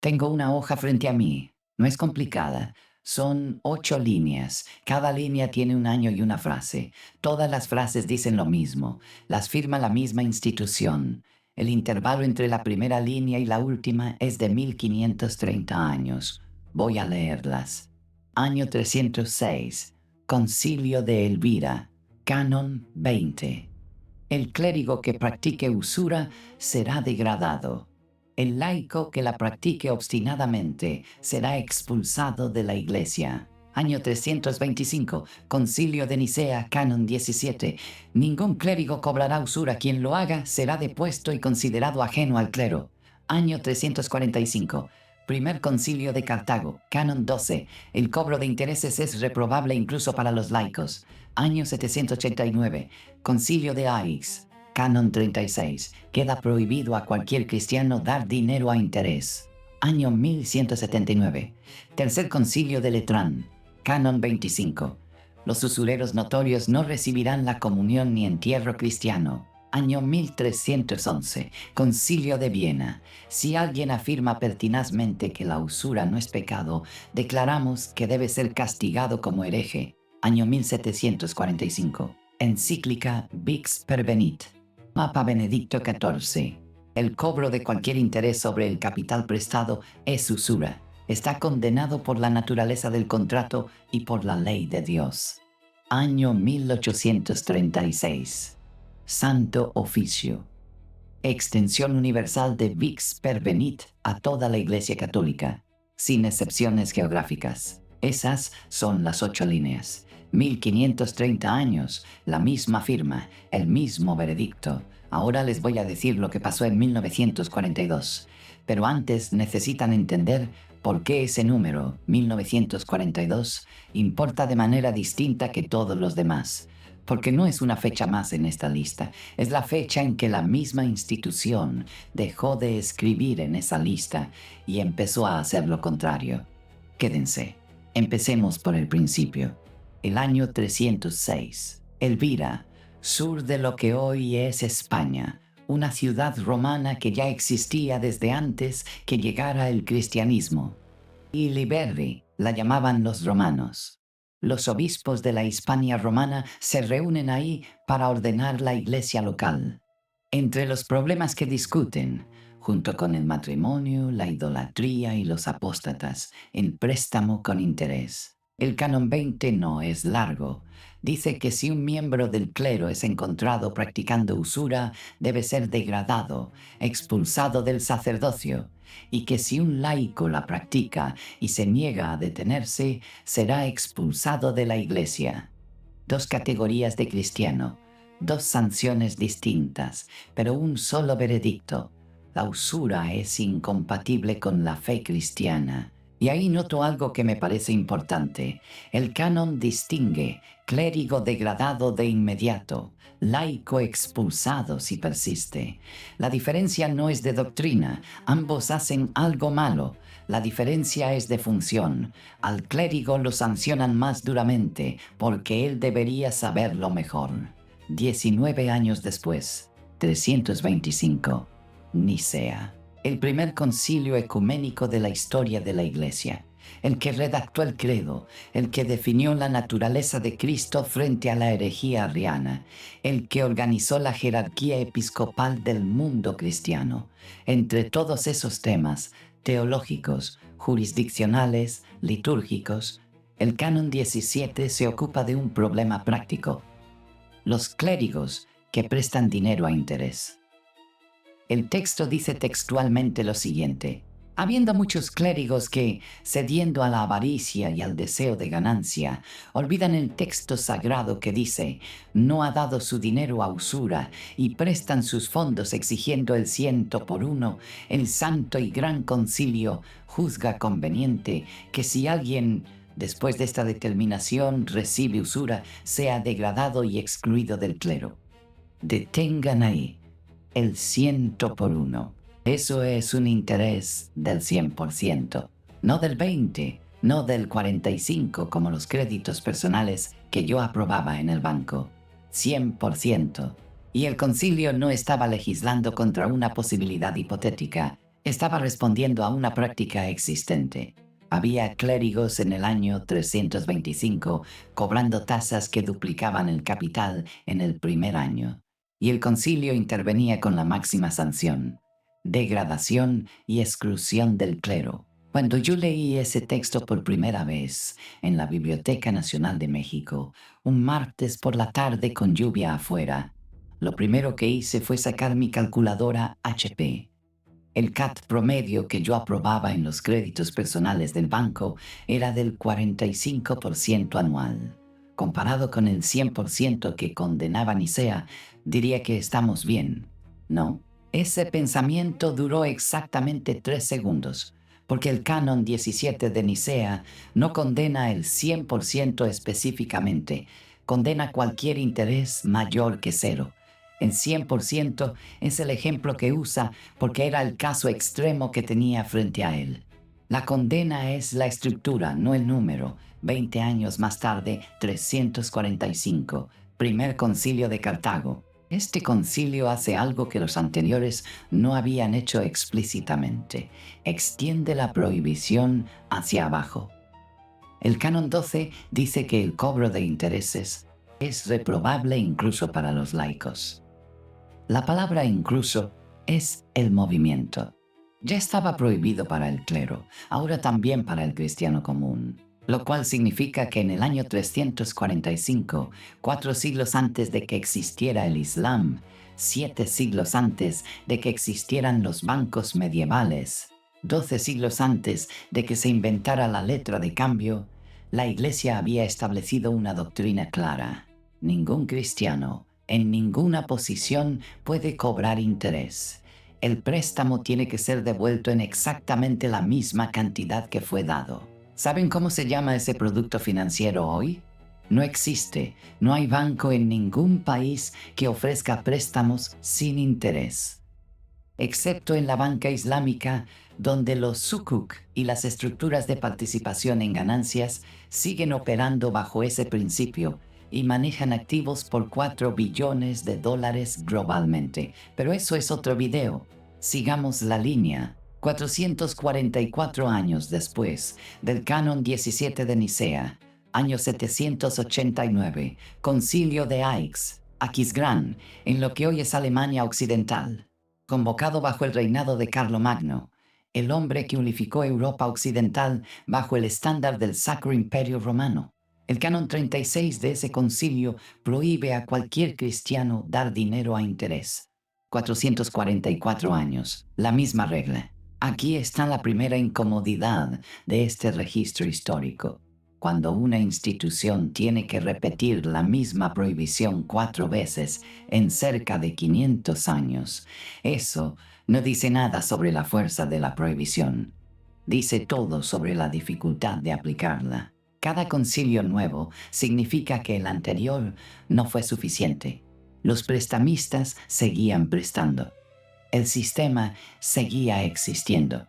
Tengo una hoja frente a mí. No es complicada. Son 8 líneas. Cada línea tiene un año y una frase. Todas las frases dicen lo mismo. Las firma la misma institución. El intervalo entre la primera línea y la última es de 1530 años. Voy a leerlas. Año 306. Concilio de Elvira. Canon 20. El clérigo que practique usura será degradado. El laico que la practique obstinadamente será expulsado de la Iglesia. Año 325, Concilio de Nicea, Canon 17. Ningún clérigo cobrará usura. Quien lo haga será depuesto y considerado ajeno al clero. Año 345, Primer Concilio de Cartago, Canon 12. El cobro de intereses es reprobable incluso para los laicos. Año 789, Concilio de Aix, Canon 36. Queda prohibido a cualquier cristiano dar dinero a interés. Año 1179. Tercer Concilio de Letrán, Canon 25. Los usureros notorios no recibirán la comunión ni entierro cristiano. Año 1311. Concilio de Viena. Si alguien afirma pertinazmente que la usura no es pecado, declaramos que debe ser castigado como hereje. Año 1745. Encíclica Vix Pervenit. Papa Benedicto XIV. El cobro de cualquier interés sobre el capital prestado es usura. Está condenado por la naturaleza del contrato y por la ley de Dios. Año 1836. Santo Oficio. Extensión universal de Vix Pervenit a toda la Iglesia Católica, sin excepciones geográficas. Esas son las 8 líneas. 1530 años, la misma firma, el mismo veredicto. Ahora les voy a decir lo que pasó en 1942. Pero antes necesitan entender por qué ese número, 1942, importa de manera distinta que todos los demás. Porque no es una fecha más en esta lista, es la fecha en que la misma institución dejó de escribir en esa lista y empezó a hacer lo contrario. Quédense. Empecemos por el principio. El año 306. Elvira, sur de lo que hoy es España, una ciudad romana que ya existía desde antes que llegara el cristianismo. Y Liberri la llamaban los romanos. Los obispos de la Hispania romana se reúnen ahí para ordenar la iglesia local. Entre los problemas que discuten, junto con el matrimonio, la idolatría y los apóstatas, en préstamo con interés. El Canon 20 no es largo. Dice que si un miembro del clero es encontrado practicando usura, debe ser degradado, expulsado del sacerdocio, y que si un laico la practica y se niega a detenerse, será expulsado de la iglesia. 2 categorías de cristiano, 2 sanciones distintas, pero un solo veredicto. La usura es incompatible con la fe cristiana. Y ahí noto algo que me parece importante. El canon distingue clérigo degradado de inmediato, laico expulsado si persiste. La diferencia no es de doctrina, ambos hacen algo malo. La diferencia es de función. Al clérigo lo sancionan más duramente porque él debería saberlo mejor. 19 años después, 325, Nicea. El primer concilio ecuménico de la historia de la Iglesia, el que redactó el credo, el que definió la naturaleza de Cristo frente a la herejía arriana, el que organizó la jerarquía episcopal del mundo cristiano. Entre todos esos temas, teológicos, jurisdiccionales, litúrgicos, el Canon 17 se ocupa de un problema práctico: los clérigos que prestan dinero a interés. El texto dice textualmente lo siguiente: habiendo muchos clérigos que, cediendo a la avaricia y al deseo de ganancia, olvidan el texto sagrado que dice, no ha dado su dinero a usura, y prestan sus fondos exigiendo el 100 por 1, el santo y gran concilio juzga conveniente que si alguien, después de esta determinación, recibe usura, sea degradado y excluido del clero. Detengan ahí. El 100 por 1. Eso es un interés del 100%, no del 20, no del 45 como los créditos personales que yo aprobaba en el banco. 100%. Y el concilio no estaba legislando contra una posibilidad hipotética, Estaba respondiendo a una práctica existente. Había clérigos en el año 325 cobrando tasas que duplicaban el capital en el primer año, y el concilio intervenía con la máxima sanción: degradación y exclusión del clero. Cuando yo leí ese texto por primera vez en la Biblioteca Nacional de México, un martes por la tarde con lluvia afuera, lo primero que hice fue sacar mi calculadora HP. El CAT promedio que yo aprobaba en los créditos personales del banco era del 45% anual. Comparado con el 100% que condenaba Nicea, diría que estamos bien, ¿no? Ese pensamiento duró exactamente 3 segundos, porque el Canon 17 de Nicea no condena el 100% específicamente, condena cualquier interés mayor que cero. El 100% es el ejemplo que usa porque era el caso extremo que tenía frente a él. La condena es la estructura, no el número. 20 años más tarde, 345, primer concilio de Cartago. Este concilio hace algo que los anteriores no habían hecho explícitamente: extiende la prohibición hacia abajo. El Canon 12 dice que el cobro de intereses es reprobable incluso para los laicos. La palabra incluso es el movimiento. Ya estaba prohibido para el clero, ahora también para el cristiano común, lo cual significa que en el año 345, 4 siglos antes de que existiera el Islam, 7 siglos antes de que existieran los bancos medievales, 12 siglos antes de que se inventara la letra de cambio, la Iglesia había establecido una doctrina clara: ningún cristiano en ninguna posición puede cobrar interés. El préstamo tiene que ser devuelto en exactamente la misma cantidad que fue dado. ¿Saben cómo se llama ese producto financiero hoy? No existe. No hay banco en ningún país que ofrezca préstamos sin interés, excepto en la banca islámica, donde los sukuk y las estructuras de participación en ganancias siguen operando bajo ese principio y manejan activos por 4 billones de dólares globalmente. Pero eso es otro video. Sigamos la línea. 444 años después del Canon 17 de Nicea, año 789, Concilio de Aix, Aquisgrán, en lo que hoy es Alemania Occidental. Convocado bajo el reinado de Carlomagno, el hombre que unificó Europa Occidental bajo el estándar del Sacro Imperio Romano. El Canon 36 de ese concilio prohíbe a cualquier cristiano dar dinero a interés. 444 años, la misma regla. Aquí está la primera incomodidad de este registro histórico. Cuando una institución tiene que repetir la misma prohibición 4 veces en cerca de 500 años, eso no dice nada sobre la fuerza de la prohibición. Dice todo sobre la dificultad de aplicarla. Cada concilio nuevo significa que el anterior no fue suficiente. Los prestamistas seguían prestando. El sistema seguía existiendo.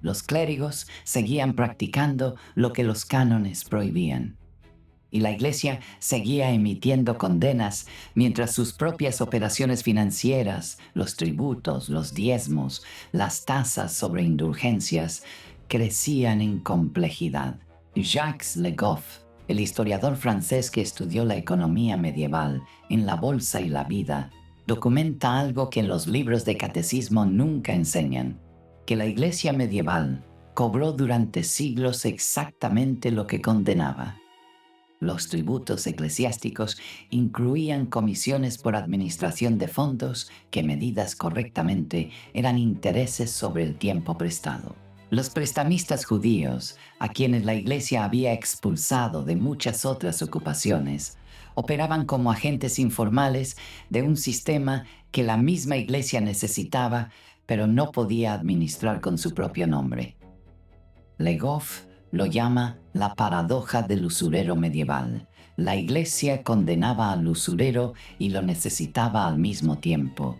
Los clérigos seguían practicando lo que los cánones prohibían. Y la Iglesia seguía emitiendo condenas mientras sus propias operaciones financieras, los tributos, los diezmos, las tasas sobre indulgencias, crecían en complejidad. Jacques Le Goff, el historiador francés que estudió la economía medieval en La Bolsa y la Vida, documenta algo que en los libros de catecismo nunca enseñan: que la Iglesia medieval cobró durante siglos exactamente lo que condenaba. Los tributos eclesiásticos incluían comisiones por administración de fondos que, medidas correctamente, eran intereses sobre el tiempo prestado. Los prestamistas judíos, a quienes la Iglesia había expulsado de muchas otras ocupaciones, operaban como agentes informales de un sistema que la misma Iglesia necesitaba, pero no podía administrar con su propio nombre. Le Goff lo llama la paradoja del usurero medieval. La Iglesia condenaba al usurero y lo necesitaba al mismo tiempo.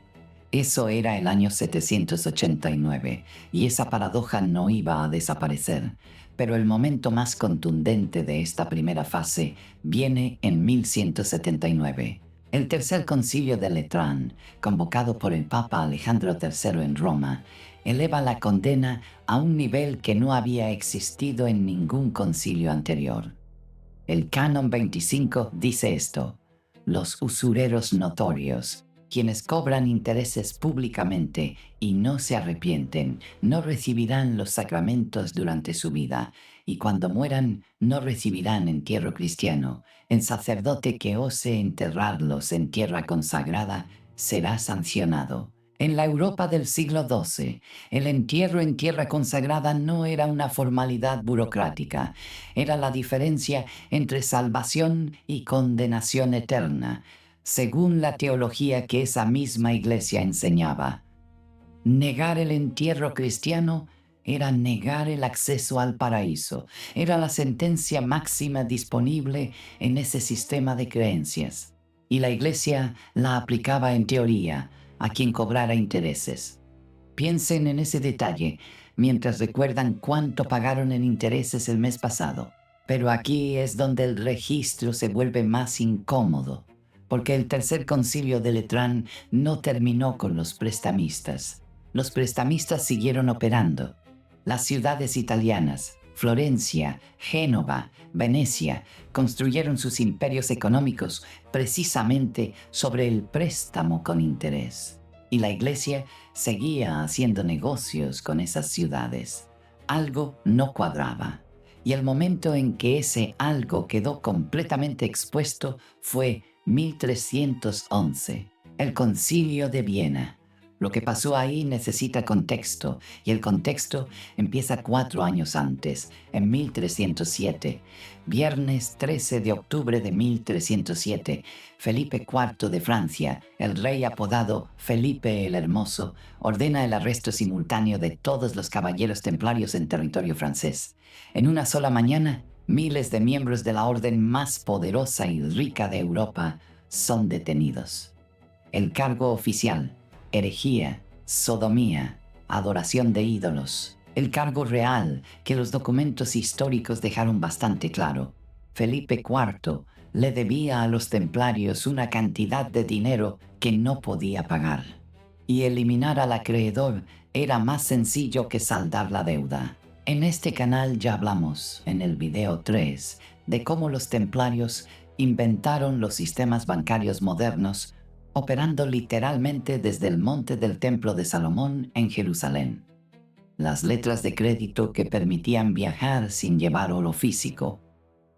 Eso era el año 789, y esa paradoja no iba a desaparecer. Pero el momento más contundente de esta primera fase viene en 1179. El tercer concilio de Letrán, convocado por el Papa Alejandro III en Roma, eleva la condena a un nivel que no había existido en ningún concilio anterior. El Canon 25 dice esto: los usureros notorios, quienes cobran intereses públicamente y no se arrepienten, no recibirán los sacramentos durante su vida, y cuando mueran no recibirán entierro cristiano. El sacerdote que ose enterrarlos en tierra consagrada será sancionado. En la Europa del siglo XII, el entierro en tierra consagrada no era una formalidad burocrática, era la diferencia entre salvación y condenación eterna, según la teología que esa misma iglesia enseñaba. Negar el entierro cristiano era negar el acceso al paraíso, era la sentencia máxima disponible en ese sistema de creencias, y la iglesia la aplicaba en teoría a quien cobrara intereses. Piensen en ese detalle mientras recuerdan cuánto pagaron en intereses el mes pasado. Pero aquí es donde el registro se vuelve más incómodo, porque el tercer concilio de Letrán no terminó con los prestamistas. Los prestamistas siguieron operando. Las ciudades italianas, Florencia, Génova, Venecia, construyeron sus imperios económicos precisamente sobre el préstamo con interés. Y la iglesia seguía haciendo negocios con esas ciudades. Algo no cuadraba. Y el momento en que ese algo quedó completamente expuesto fue 1311, el Concilio de Viena. Lo que pasó ahí necesita contexto, y el contexto empieza 4 años antes, en 1307. Viernes 13 de octubre de 1307, Felipe IV de Francia, el rey apodado Felipe el Hermoso, ordena el arresto simultáneo de todos los caballeros templarios en territorio francés. En una sola mañana, miles de miembros de la orden más poderosa y rica de Europa son detenidos. El cargo oficial: herejía, sodomía, adoración de ídolos. El cargo real, que los documentos históricos dejaron bastante claro: Felipe IV le debía a los templarios una cantidad de dinero que no podía pagar. Y eliminar al acreedor era más sencillo que saldar la deuda. En este canal ya hablamos, en el video 3, de cómo los templarios inventaron los sistemas bancarios modernos, operando literalmente desde el monte del Templo de Salomón en Jerusalén. Las letras de crédito que permitían viajar sin llevar oro físico,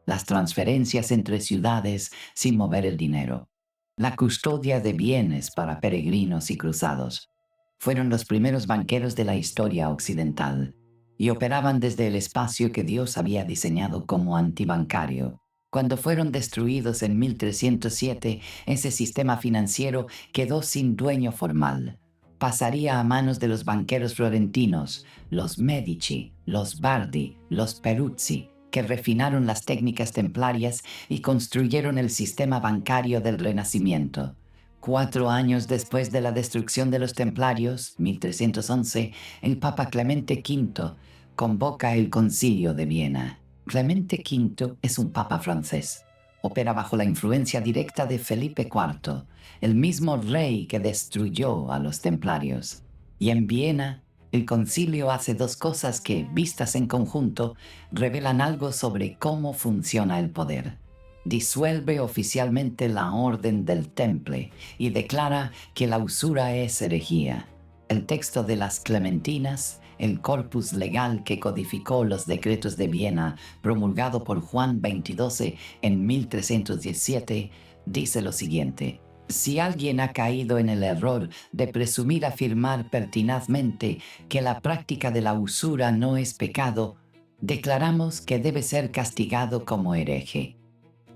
las transferencias entre ciudades sin mover el dinero, la custodia de bienes para peregrinos y cruzados. Fueron los primeros banqueros de la historia occidental y operaban desde el espacio que Dios había diseñado como antibancario. Cuando fueron destruidos en 1307, ese sistema financiero quedó sin dueño formal. Pasaría a manos de los banqueros florentinos, los Medici, los Bardi, los Peruzzi, que refinaron las técnicas templarias y construyeron el sistema bancario del Renacimiento. 4 años después de la destrucción de los templarios, 1311, el Papa Clemente V convoca el Concilio de Viena. Clemente V es un papa francés. Opera bajo la influencia directa de Felipe IV, el mismo rey que destruyó a los templarios. Y en Viena, el concilio hace 2 cosas que, vistas en conjunto, revelan algo sobre cómo funciona el poder. Disuelve oficialmente la orden del Temple y declara que la usura es herejía. El texto de las Clementinas, el corpus legal que codificó los decretos de Viena, promulgado por Juan XXII en 1317, dice lo siguiente: si alguien ha caído en el error de presumir afirmar pertinazmente que la práctica de la usura no es pecado, declaramos que debe ser castigado como hereje.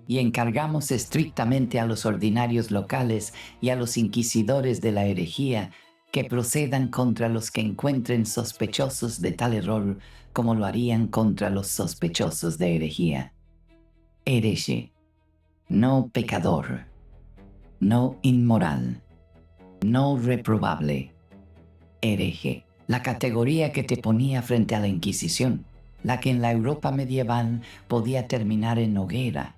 Y encargamos estrictamente a los ordinarios locales y a los inquisidores de la herejía que procedan contra los que encuentren sospechosos de tal error, como lo harían contra los sospechosos de herejía. Hereje, no pecador, no inmoral, no reprobable. Hereje, la categoría que te ponía frente a la Inquisición, la que en la Europa medieval podía terminar en hoguera.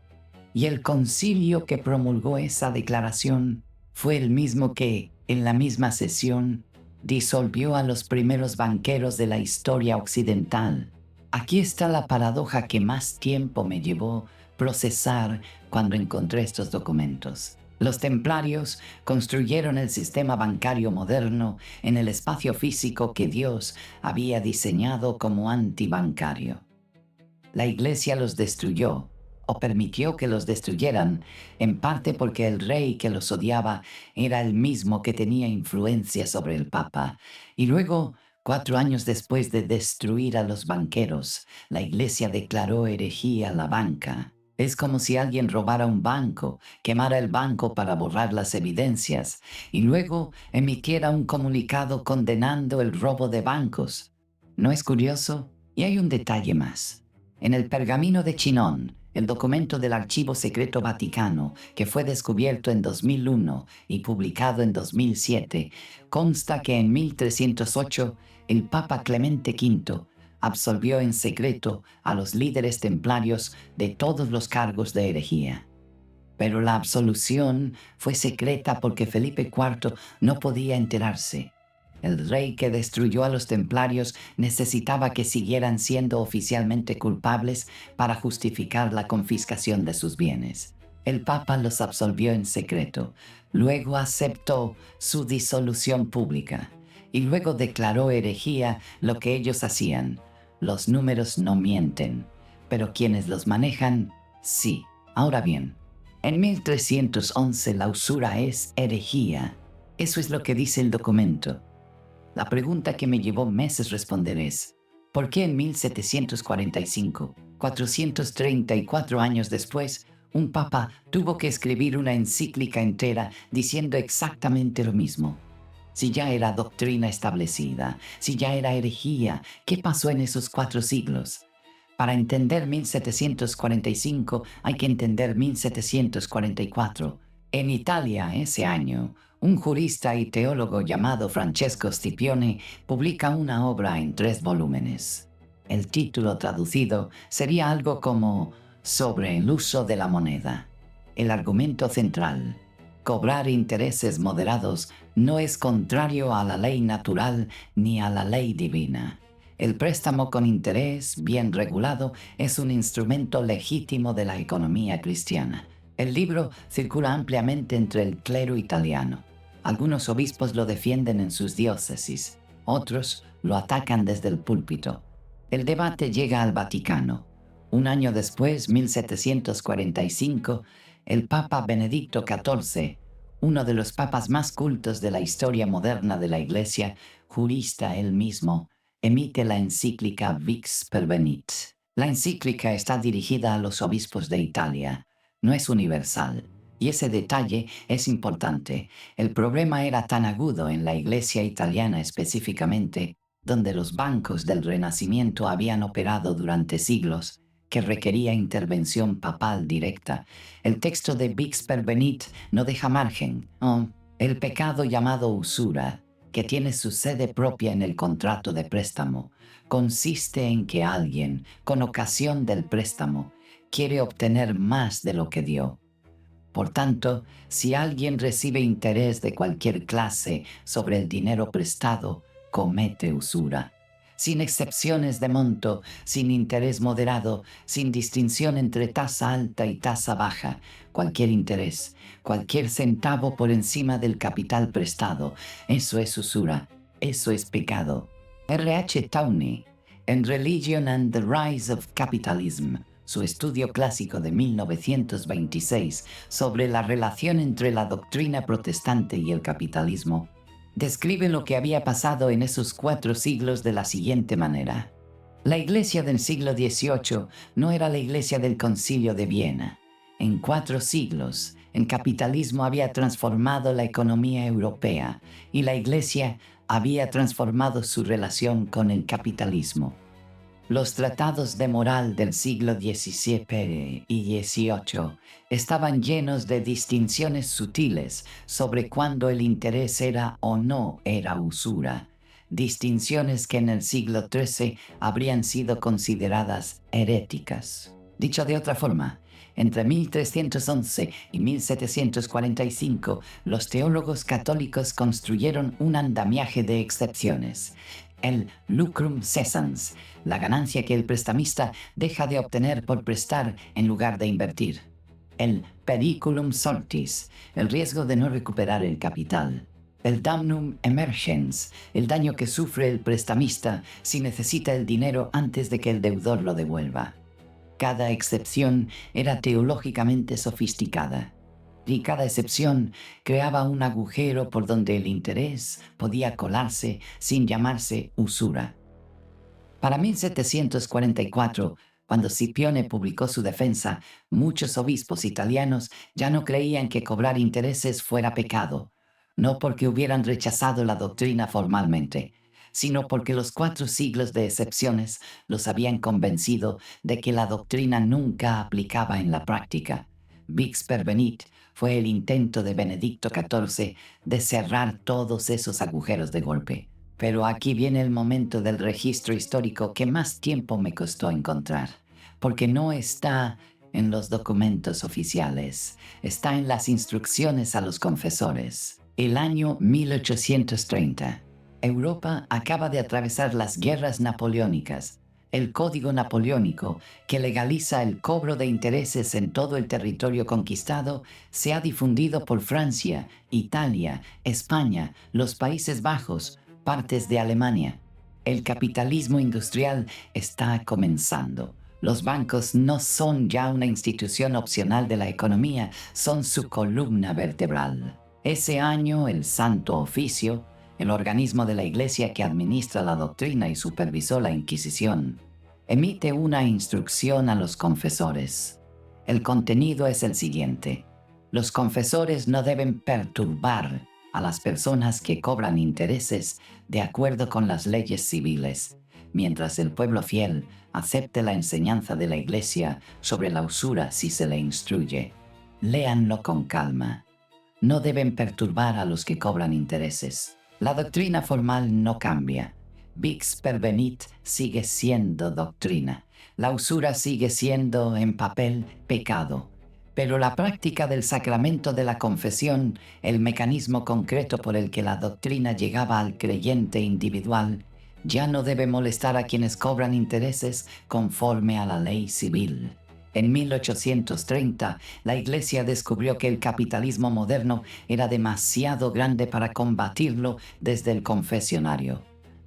Y el concilio que promulgó esa declaración fue el mismo que, en la misma sesión, disolvió a los primeros banqueros de la historia occidental. Aquí está la paradoja que más tiempo me llevó procesar cuando encontré estos documentos. Los templarios construyeron el sistema bancario moderno en el espacio físico que Dios había diseñado como antibancario. La Iglesia los destruyó, o permitió que los destruyeran, en parte porque el rey que los odiaba era el mismo que tenía influencia sobre el Papa. Y luego, 4 años después de destruir a los banqueros, la Iglesia declaró herejía a la banca. Es como si alguien robara un banco, quemara el banco para borrar las evidencias y luego emitiera un comunicado condenando el robo de bancos. ¿No es curioso? Y hay un detalle más. En el Pergamino de Chinón, el documento del Archivo Secreto Vaticano, que fue descubierto en 2001 y publicado en 2007, consta que en 1308 el Papa Clemente V absolvió en secreto a los líderes templarios de todos los cargos de herejía. Pero la absolución fue secreta porque Felipe IV no podía enterarse. El rey que destruyó a los templarios necesitaba que siguieran siendo oficialmente culpables para justificar la confiscación de sus bienes. El Papa los absolvió en secreto, luego aceptó su disolución pública y luego declaró herejía lo que ellos hacían. Los números no mienten, pero quienes los manejan, sí. Ahora bien, en 1311 la usura es herejía. Eso es lo que dice el documento. La pregunta que me llevó meses responder es, ¿por qué en 1745, 434 años después, un papa tuvo que escribir una encíclica entera diciendo exactamente lo mismo? Si ya era doctrina establecida, si ya era herejía, ¿qué pasó en esos 4 siglos? Para entender 1745 hay que entender 1744. En Italia, ese año, un jurista y teólogo llamado Francesco Scipione publica una obra en 3 volúmenes. El título traducido sería algo como Sobre el uso de la moneda. El argumento central: cobrar intereses moderados no es contrario a la ley natural ni a la ley divina. El préstamo con interés bien regulado es un instrumento legítimo de la economía cristiana. El libro circula ampliamente entre el clero italiano. Algunos obispos lo defienden en sus diócesis, otros lo atacan desde el púlpito. El debate llega al Vaticano. Un año después, 1745, el Papa Benedicto XIV, uno de los papas más cultos de la historia moderna de la Iglesia, jurista él mismo, emite la encíclica Vix Pervenit. La encíclica está dirigida a los obispos de Italia. No es universal. Y ese detalle es importante. El problema era tan agudo en la Iglesia italiana específicamente, donde los bancos del Renacimiento habían operado durante siglos, que requería intervención papal directa. El texto de Vix Pervenit no deja margen. El pecado llamado usura, que tiene su sede propia en el contrato de préstamo, consiste en que alguien, con ocasión del préstamo, quiere obtener más de lo que dio. Por tanto, si alguien recibe interés de cualquier clase sobre el dinero prestado, comete usura. Sin excepciones de monto, sin interés moderado, sin distinción entre tasa alta y tasa baja, cualquier interés, cualquier centavo por encima del capital prestado, eso es usura, eso es pecado. R.H. Tawney, en Religion and the Rise of Capitalism, su estudio clásico de 1926 sobre la relación entre la doctrina protestante y el capitalismo, describe lo que había pasado en esos 4 siglos de la siguiente manera. La iglesia del siglo XVIII no era la iglesia del Concilio de Viena. En 4 siglos, el capitalismo había transformado la economía europea y la iglesia había transformado su relación con el capitalismo. Los tratados de moral del siglo XVII y XVIII estaban llenos de distinciones sutiles sobre cuándo el interés era o no era usura, distinciones que en el siglo XIII habrían sido consideradas heréticas. Dicho de otra forma, entre 1311 y 1745, los teólogos católicos construyeron un andamiaje de excepciones. El lucrum cessans, la ganancia que el prestamista deja de obtener por prestar en lugar de invertir. El periculum sortis, el riesgo de no recuperar el capital. El damnum emergens, el daño que sufre el prestamista si necesita el dinero antes de que el deudor lo devuelva. Cada excepción era teológicamente sofisticada, y cada excepción creaba un agujero por donde el interés podía colarse sin llamarse usura. Para 1744, cuando Scipione publicó su defensa, muchos obispos italianos ya no creían que cobrar intereses fuera pecado, no porque hubieran rechazado la doctrina formalmente, sino porque los 4 siglos de excepciones los habían convencido de que la doctrina nunca aplicaba en la práctica. Vix Pervenit fue el intento de Benedicto XIV de cerrar todos esos agujeros de golpe. Pero aquí viene el momento del registro histórico que más tiempo me costó encontrar, porque no está en los documentos oficiales, está en las instrucciones a los confesores. El año 1830. Europa acaba de atravesar las guerras napoleónicas. El Código Napoleónico, que legaliza el cobro de intereses en todo el territorio conquistado, se ha difundido por Francia, Italia, España, los Países Bajos, partes de Alemania. El capitalismo industrial está comenzando. Los bancos no son ya una institución opcional de la economía, son su columna vertebral. Ese año, el Santo Oficio, el organismo de la Iglesia que administra la doctrina y supervisó la Inquisición, emite una instrucción a los confesores. El contenido es el siguiente: los confesores no deben perturbar a las personas que cobran intereses de acuerdo con las leyes civiles, mientras el pueblo fiel acepte la enseñanza de la Iglesia sobre la usura si se le instruye. Léanlo con calma. No deben perturbar a los que cobran intereses. La doctrina formal no cambia. Vix Pervenit sigue siendo doctrina. La usura sigue siendo, en papel, pecado. Pero la práctica del sacramento de la confesión, el mecanismo concreto por el que la doctrina llegaba al creyente individual, ya no debe molestar a quienes cobran intereses conforme a la ley civil. En 1830, la Iglesia descubrió que el capitalismo moderno era demasiado grande para combatirlo desde el confesionario.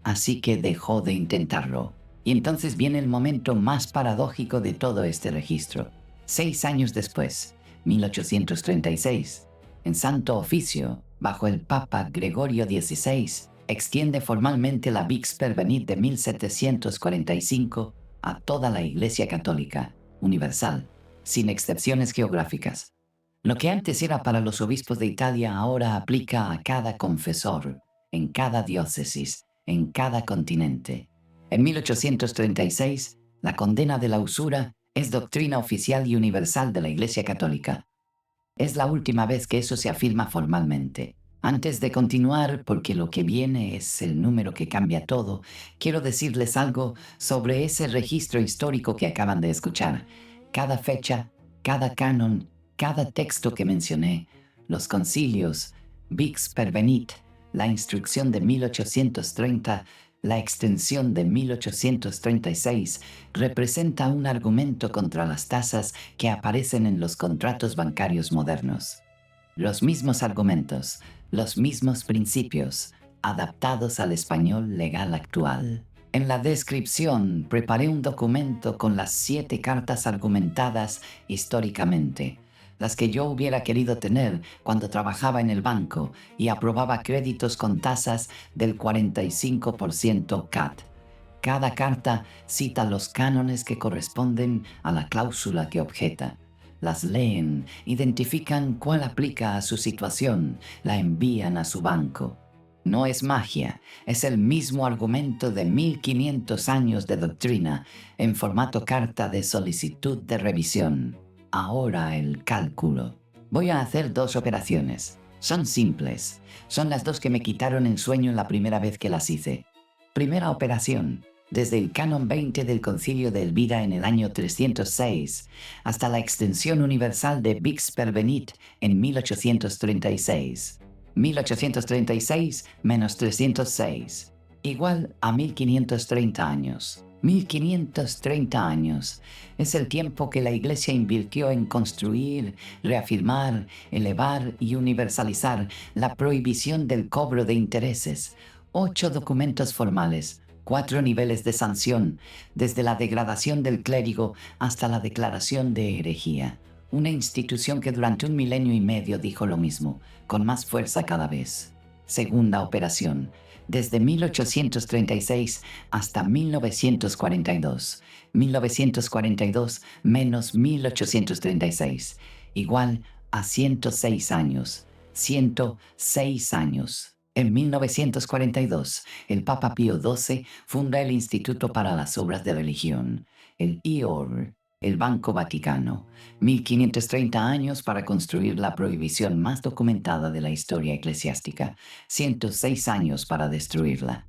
Así que dejó de intentarlo. Y entonces viene el momento más paradójico de todo este registro. 6 años después, 1836, en Santo Oficio, bajo el Papa Gregorio XVI, extiende formalmente la Vix Pervenit de 1745 a toda la Iglesia Católica, universal, sin excepciones geográficas. Lo que antes era para los obispos de Italia ahora aplica a cada confesor, en cada diócesis, en cada continente. En 1836, la condena de la usura es doctrina oficial y universal de la Iglesia Católica. Es la última vez que eso se afirma formalmente. Antes de continuar, porque lo que viene es el número que cambia todo, quiero decirles algo sobre ese registro histórico que acaban de escuchar. Cada fecha, cada canon, cada texto que mencioné, los concilios, Vix Pervenit, la instrucción de 1830, la extensión de 1836, representa un argumento contra las tasas que aparecen en los contratos bancarios modernos. Los mismos argumentos, los mismos principios, adaptados al español legal actual. En la descripción preparé un documento con las 7 cartas argumentadas históricamente, las que yo hubiera querido tener cuando trabajaba en el banco y aprobaba créditos con tasas del 45% CAT. Cada carta cita los cánones que corresponden a la cláusula que objeta. Las leen, identifican cuál aplica a su situación, la envían a su banco. No es magia, es el mismo argumento de 1500 años de doctrina en formato carta de solicitud de revisión. Ahora el cálculo. Voy a hacer 2 operaciones. Son simples. Son las 2 que me quitaron el sueño la primera vez que las hice. Primera operación. desde el Canon 20 del Concilio de Elvira en el año 306 hasta la extensión universal de Vix-Pervenit en 1836. 1836 menos 306, igual a 1530 años. 1530 años es el tiempo que la Iglesia invirtió en construir, reafirmar, elevar y universalizar la prohibición del cobro de intereses. 8 documentos formales, 4 niveles de sanción, desde la degradación del clérigo hasta la declaración de herejía. Una institución que durante 1,5 años dijo lo mismo, con más fuerza cada vez. Segunda operación, desde 1836 hasta 1942. 1942 menos 1836, igual a 106 años. 106 años. En 1942, el Papa Pío XII funda el Instituto para las Obras de Religión, el IOR, el Banco Vaticano. 1530 años para construir la prohibición más documentada de la historia eclesiástica. 106 años para destruirla.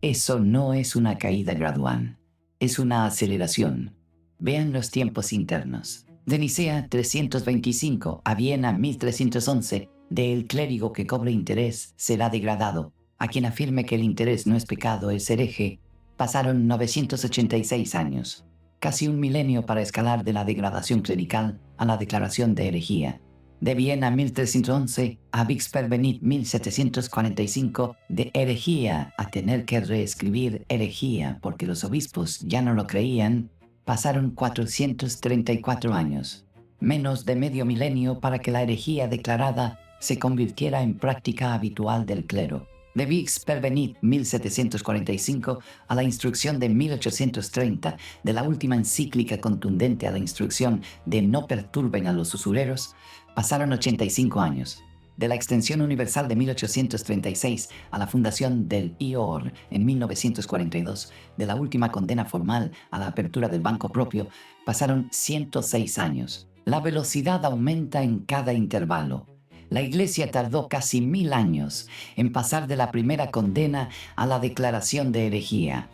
Eso no es una caída gradual, es una aceleración. Vean los tiempos internos. De Nicea 325 a Viena 1311, del clérigo que cobre interés será degradado. A quien afirme que el interés no es pecado es hereje. Pasaron 986 años. Casi 1 milenio para escalar de la degradación clerical a la declaración de herejía. De Viena 1311 a Vix-Pervenit 1745, de herejía a tener que reescribir herejía porque los obispos ya no lo creían, pasaron 434 años. Menos de medio milenio para que la herejía declarada se convirtiera en práctica habitual del clero. De Vix-Pervenit 1745 a la instrucción de 1830 de la última encíclica contundente a la instrucción de no perturben a los usureros, pasaron 85 años. De la extensión universal de 1836 a la fundación del IOR en 1942, de la última condena formal a la apertura del banco propio, pasaron 106 años. La velocidad aumenta en cada intervalo. La Iglesia tardó casi 1000 años en pasar de la primera condena a la declaración de herejía.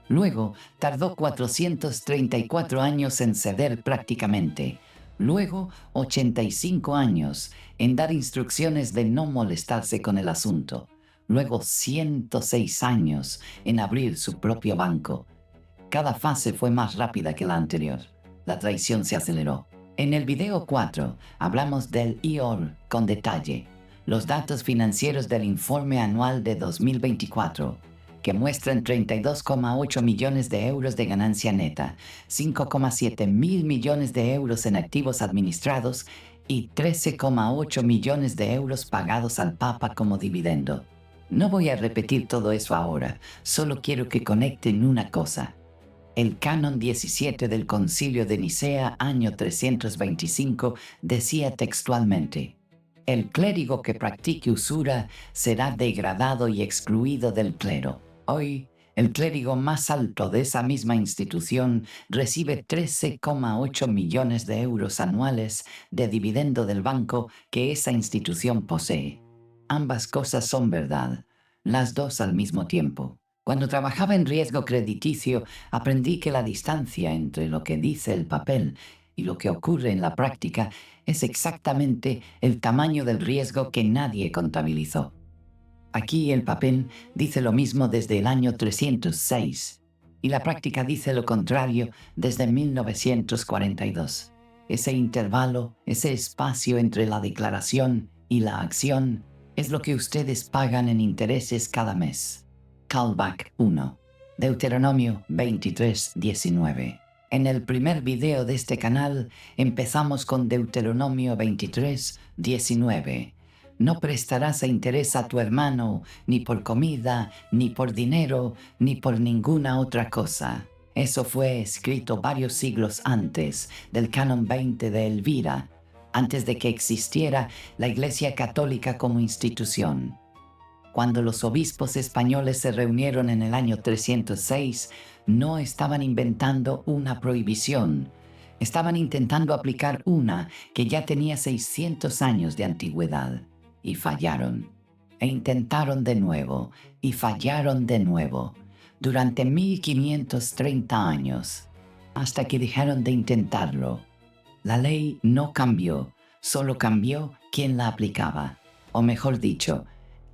Luego tardó 434 años en ceder prácticamente. Luego 85 años en dar instrucciones de no molestarse con el asunto. Luego 106 años en abrir su propio banco. Cada fase fue más rápida que la anterior. La traición se aceleró. En el video 4 hablamos del IOR con detalle, los datos financieros del informe anual de 2024, que muestran 32,8 millones de euros de ganancia neta, 5,7 mil millones de euros en activos administrados y 13,8 millones de euros pagados al Papa como dividendo. No voy a repetir todo eso ahora, solo quiero que conecten una cosa. El Canon 17 del Concilio de Nicea, año 325, decía textualmente: el clérigo que practique usura será degradado y excluido del clero. Hoy, el clérigo más alto de esa misma institución recibe 13,8 millones de euros anuales de dividendo del banco que esa institución posee. Ambas cosas son verdad, las dos al mismo tiempo. Cuando trabajaba en riesgo crediticio, aprendí que la distancia entre lo que dice el papel y lo que ocurre en la práctica es exactamente el tamaño del riesgo que nadie contabilizó. Aquí el papel dice lo mismo desde el año 306 y la práctica dice lo contrario desde 1942. Ese intervalo, ese espacio entre la declaración y la acción es lo que ustedes pagan en intereses cada mes. Callback 1. Deuteronomio 23:19. En el primer video de este canal empezamos con Deuteronomio 23:19. No prestarás interés a tu hermano, ni por comida, ni por dinero, ni por ninguna otra cosa. Eso fue escrito varios siglos antes del Canon 20 de Elvira, antes de que existiera la Iglesia Católica como institución. Cuando los obispos españoles se reunieron en el año 306, no estaban inventando una prohibición. Estaban intentando aplicar una que ya tenía 600 años de antigüedad. Y fallaron. E intentaron de nuevo. Y fallaron de nuevo. durante 1530 años, hasta que dejaron de intentarlo. La ley no cambió, solo cambió quién la aplicaba, o mejor dicho,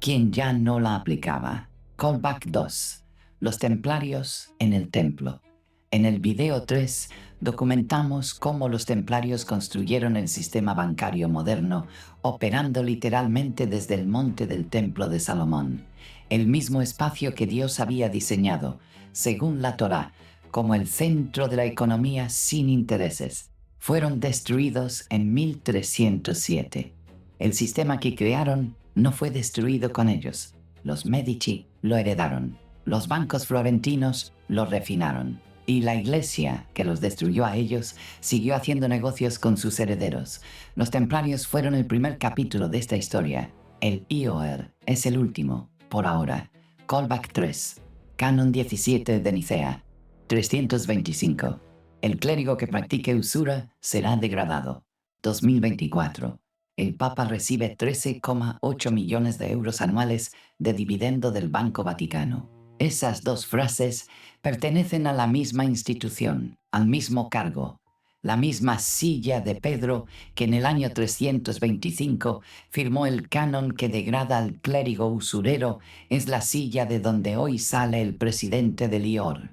quién ya no la aplicaba. Callback 2. Los templarios en el templo. En el video 3 documentamos cómo los templarios construyeron el sistema bancario moderno, operando literalmente desde el monte del templo de Salomón, el mismo espacio que Dios había diseñado, según la Torá, como el centro de la economía sin intereses. Fueron destruidos en 1307. El sistema que crearon no fue destruido con ellos. Los Medici lo heredaron. Los bancos florentinos lo refinaron. Y la iglesia, que los destruyó a ellos, siguió haciendo negocios con sus herederos. Los templarios fueron el primer capítulo de esta historia. El IOR es el último, por ahora. Callback 3. Canon 17 de Nicea. 325. El clérigo que practique usura será degradado. 2024. El Papa recibe 13,8 millones de euros anuales de dividendo del Banco Vaticano. Esas dos frases pertenecen a la misma institución, al mismo cargo, la misma silla de Pedro que en el año 325 firmó el canon que degrada al clérigo usurero. Es la silla de donde hoy sale el presidente del IOR.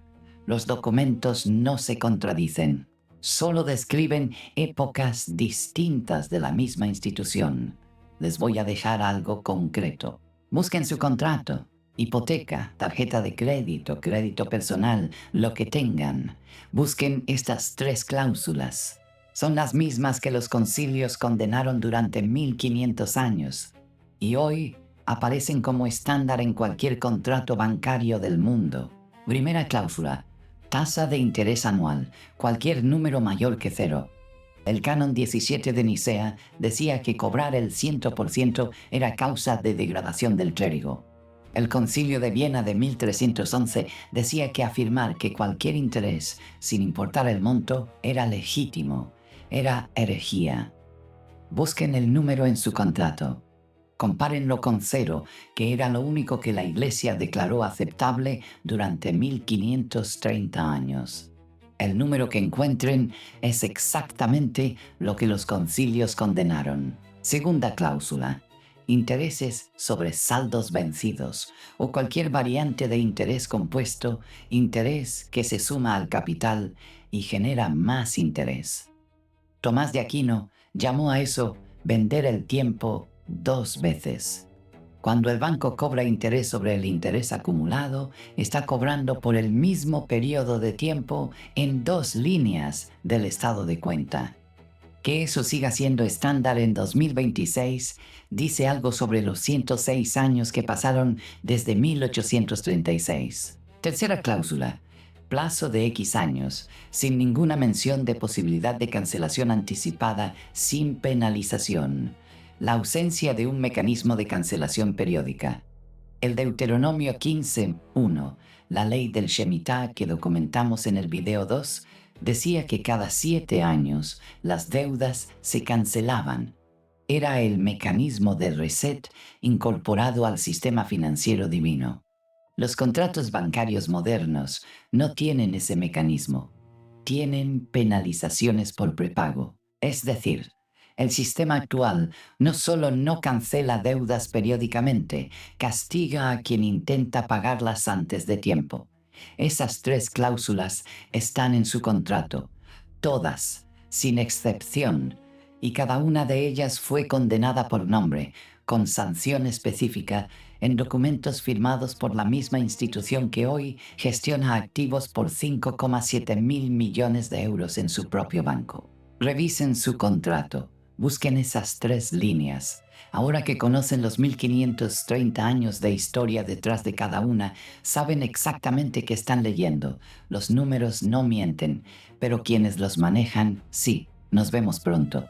Los documentos no se contradicen, solo describen épocas distintas de la misma institución. Les voy a dejar algo concreto. Busquen su contrato, hipoteca, tarjeta de crédito, crédito personal, lo que tengan. Busquen estas 3 cláusulas. Son las mismas que los concilios condenaron durante 1500 años y hoy aparecen como estándar en cualquier contrato bancario del mundo. Primera cláusula: tasa de interés anual, cualquier número mayor que 0. El Canon 17 de Nicea decía que cobrar el 100% era causa de degradación del clérigo. El Concilio de Viena de 1311 decía que afirmar que cualquier interés, sin importar el monto, era legítimo, era herejía. Busquen el número en su contrato. Compárenlo con 0, que era lo único que la Iglesia declaró aceptable durante 1530 años. El número que encuentren es exactamente lo que los concilios condenaron. Segunda cláusula: intereses sobre saldos vencidos o cualquier variante de interés compuesto, interés que se suma al capital y genera más interés. Tomás de Aquino llamó a eso vender el tiempo 2 veces. Cuando el banco cobra interés sobre el interés acumulado, está cobrando por el mismo periodo de tiempo en 2 líneas del estado de cuenta. Que eso siga siendo estándar en 2026 dice algo sobre los 106 años que pasaron desde 1836. Tercera cláusula: plazo de X años, sin ninguna mención de posibilidad de cancelación anticipada sin penalización. La ausencia de un mecanismo de cancelación periódica. El Deuteronomio 15:1, la ley del Shemitah que documentamos en el video 2, decía que cada 7 años las deudas se cancelaban. Era el mecanismo de reset incorporado al sistema financiero divino. Los contratos bancarios modernos no tienen ese mecanismo. Tienen penalizaciones por prepago. Es decir, el sistema actual no solo no cancela deudas periódicamente, castiga a quien intenta pagarlas antes de tiempo. Esas 3 cláusulas están en su contrato, todas, sin excepción, y cada una de ellas fue condenada por nombre, con sanción específica, en documentos firmados por la misma institución que hoy gestiona activos por 5,7 mil millones de euros en su propio banco. Revisen su contrato. Busquen esas 3 líneas. Ahora que conocen los 1530 años de historia detrás de cada una, saben exactamente qué están leyendo. Los números no mienten, pero quienes los manejan, sí. Nos vemos pronto.